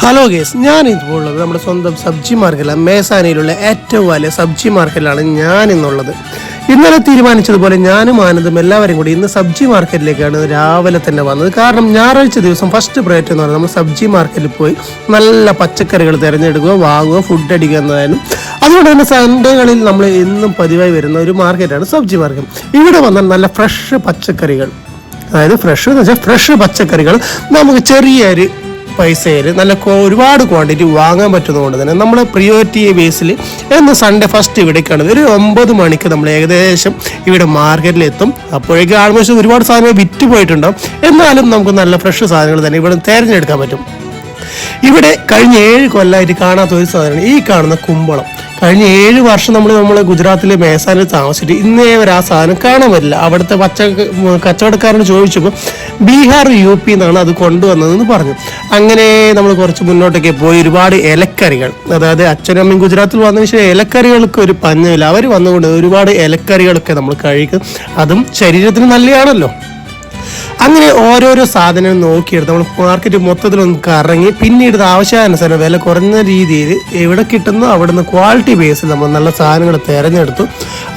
Hello guys, ഞാൻ ഇന്നുള്ളത് നമ്മുടെ സ്വന്തം സബ്ജി മാർക്കറ്റിലാണ്. മേസാനയിലുള്ള ഏറ്റവും വലിയ സബ്ജി മാർക്കറ്റിലാണ് ഞാൻ ഇന്നുള്ളത്. ഇന്നലെ തീരുമാനിച്ചതുപോലെ ഞാനും ആനന്ദും എല്ലാവരും കൂടി ഇന്ന് സബ്ജി മാർക്കറ്റിലേക്കാണ് രാവിലെ തന്നെ വന്നത്. കാരണം ഞായറാഴ്ച ദിവസം ഫസ്റ്റ് പ്രയോറിറ്റി എന്ന് പറഞ്ഞാൽ നമ്മൾ സബ്ജി മാർക്കറ്റിൽ പോയി നല്ല പച്ചക്കറികൾ തിരഞ്ഞെടുക്കുക, വാങ്ങുക, ഫുഡ് അടിക്കുക എന്നതായിരുന്നു. അതുകൊണ്ട് തന്നെ സൺഡേകളിൽ നമ്മൾ എന്നും പതിവായി വരുന്ന ഒരു മാർക്കറ്റാണ് സബ്ജി മാർക്കറ്റ്. ഇവിടെ വന്നാൽ നല്ല ഫ്രഷ് പച്ചക്കറികൾ, അതായത് ഫ്രഷ് എന്ന് വെച്ചാൽ ഫ്രഷ് പച്ചക്കറികൾ നമുക്ക് ചെറിയൊരു പൈസയിൽ നല്ല ഒരുപാട് ക്വാണ്ടിറ്റി വാങ്ങാൻ പറ്റുന്നതുകൊണ്ട് തന്നെ നമ്മൾ പ്രിയോറിറ്റി ബേസിൽ എന്ന് സൺഡേ ഫസ്റ്റ് ഇവിടേക്കാണ്. ഒരു 9 മണിക്ക് നമ്മൾ ഏകദേശം ഇവിടെ മാർക്കറ്റിലെത്തും. അപ്പോഴേക്കും ആൾമോസ്റ്റ് ഒരുപാട് സാധനങ്ങൾ വിറ്റ് പോയിട്ടുണ്ടാവും. എന്നാലും നമുക്ക് നല്ല ഫ്രഷ് സാധനങ്ങൾ തന്നെ ഇവിടെ തിരഞ്ഞെടുക്കാൻ പറ്റും. ഇവിടെ കഴിഞ്ഞ 7 കൊല്ലമായിട്ട് കാണാത്ത ഒരു സാധനമാണ് ഈ കാണുന്ന കുമ്പളം. കഴിഞ്ഞ 7 വർഷം നമ്മൾ ഗുജറാത്തിലെ മേസാനിൽ താമസിച്ചിട്ട് ഇന്നേ വരെ ആ സാധനം കാണാൻ പറ്റില്ല. അവിടുത്തെ കച്ചവടക്കാരന് ചോദിച്ചപ്പോൾ ബീഹാർ UP എന്നാണ് അത് കൊണ്ടുവന്നതെന്ന് പറഞ്ഞു. അങ്ങനെ നമ്മൾ കുറച്ച് മുന്നോട്ടൊക്കെ പോയി ഒരുപാട് ഇലക്കറികൾ, അതായത് അച്ഛനും അമ്മയും ഗുജറാത്തിൽ വന്നതിന് ശേഷം ഇലക്കറികൾക്ക് ഒരു പഞ്ഞമില്ല. അവർ വന്നുകൊണ്ട് ഒരുപാട് ഇലക്കറികളൊക്കെ നമ്മൾ കഴിക്കും. അതും ശരീരത്തിന് നല്ലതാണല്ലോ. അങ്ങനെ ഓരോരോ സാധനം നോക്കിയെടുത്ത് നമ്മൾ മാർക്കറ്റ് മൊത്തത്തിലൊന്ന് കറങ്ങി പിന്നീട് ആവശ്യാനുസരണം വില കുറഞ്ഞ രീതിയിൽ എവിടെ കിട്ടുന്നു അവിടുന്ന് ക്വാളിറ്റി ബേസിൽ നമ്മൾ നല്ല സാധനങ്ങൾ തിരഞ്ഞെടുത്തു.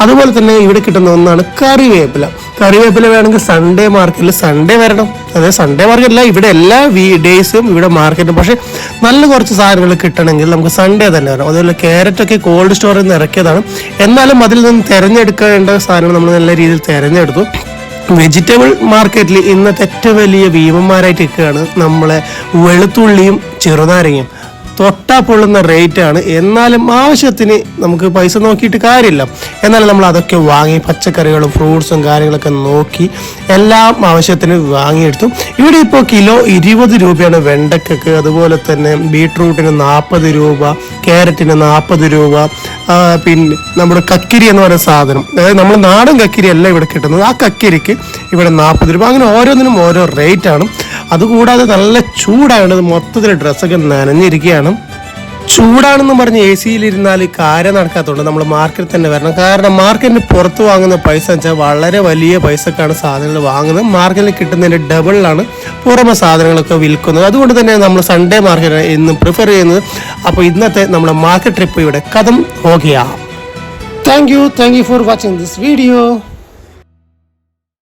അതുപോലെ തന്നെ ഇവിടെ കിട്ടുന്ന ഒന്നാണ് കറിവേപ്പില. കറിവേപ്പില വേണമെങ്കിൽ സൺഡേ മാർക്കറ്റിൽ സൺഡേ വരണം. അതായത് സൺഡേ മാർക്കറ്റില്ല, ഇവിടെ എല്ലാ ഡേയ്സും ഇവിടെ മാർക്കറ്റും. പക്ഷേ നല്ല കുറച്ച് സാധനങ്ങൾ കിട്ടണമെങ്കിൽ നമുക്ക് സൺഡേ തന്നെ വരണം. അതുപോലെ ക്യാരറ്റൊക്കെ കോൾഡ് സ്റ്റോറിൽ നിന്ന് ഇറക്കിയതാണ്. എന്നാലും അതിൽ നിന്ന് തിരഞ്ഞെടുക്കേണ്ട സാധനങ്ങൾ നമ്മൾ നല്ല രീതിയിൽ തിരഞ്ഞെടുത്തു. വെജിറ്റബിൾ മാർക്കറ്റിൽ ഇന്നത്തെ ഏറ്റവും വലിയ ഭീമന്മാരായിട്ട് നിൽക്കുകയാണ് നമ്മളെ വെളുത്തുള്ളിയും ചെറുനാരങ്ങയും. തൊട്ടാ പൊള്ളുന്ന റേറ്റാണ്. എന്നാലും ആവശ്യത്തിന് നമുക്ക് പൈസ നോക്കിയിട്ട് കാര്യമില്ല. എന്നാലും നമ്മൾ അതൊക്കെ വാങ്ങി പച്ചക്കറികളും ഫ്രൂട്ട്സും കാര്യങ്ങളൊക്കെ നോക്കി എല്ലാം ആവശ്യത്തിന് വാങ്ങിയെടുത്തു. ഇവിടെ ഇപ്പോൾ കിലോ 20 രൂപയാണ് വെണ്ടയ്ക്കൊക്കെ. അതുപോലെ തന്നെ ബീട്രൂട്ടിന് 40 രൂപ, ക്യാരറ്റിന് 40 രൂപ, പിന്നെ നമ്മുടെ കക്കിരി എന്ന് പറയുന്ന സാധനം, അതായത് നമ്മൾ നാടൻ കക്കിരി അല്ല ഇവിടെ കിട്ടുന്നത്, ആ കക്കിരിക്ക് ഇവിടെ 40 രൂപ. അങ്ങനെ ഓരോന്നിനും ഓരോ റേറ്റാണ്. അതുകൂടാതെ നല്ല ചൂടായത് മൊത്തത്തിൽ ഡ്രസ്സൊക്കെ നനഞ്ഞിരിക്കുകയാണ്. ചൂടാണെന്ന് പറഞ്ഞ് AC യിലിരുന്നാൽ കാര്യം നടക്കാത്തതുകൊണ്ട് നമ്മൾ മാർക്കറ്റിൽ തന്നെ വരണം. കാരണം മാർക്കറ്റിന് പുറത്ത് വാങ്ങുന്ന പൈസ വെച്ചാൽ വളരെ വലിയ പൈസക്കാണ് സാധനങ്ങൾ വാങ്ങുന്നത്. മാർക്കറ്റിൽ കിട്ടുന്നതിൻ്റെ ഡബിളിലാണ് പുറമെ സാധനങ്ങളൊക്കെ വിൽക്കുന്നത്. അതുകൊണ്ട് തന്നെ നമ്മൾ സൺഡേ മാർക്കറ്റ് എന്നും പ്രിഫർ ചെയ്യുന്നത്. അപ്പോൾ ഇന്നത്തെ നമ്മുടെ മാർക്കറ്റ് ട്രിപ്പ് ഇവിടെ കഥം ഹോഗിയ. Thank you for watching this video.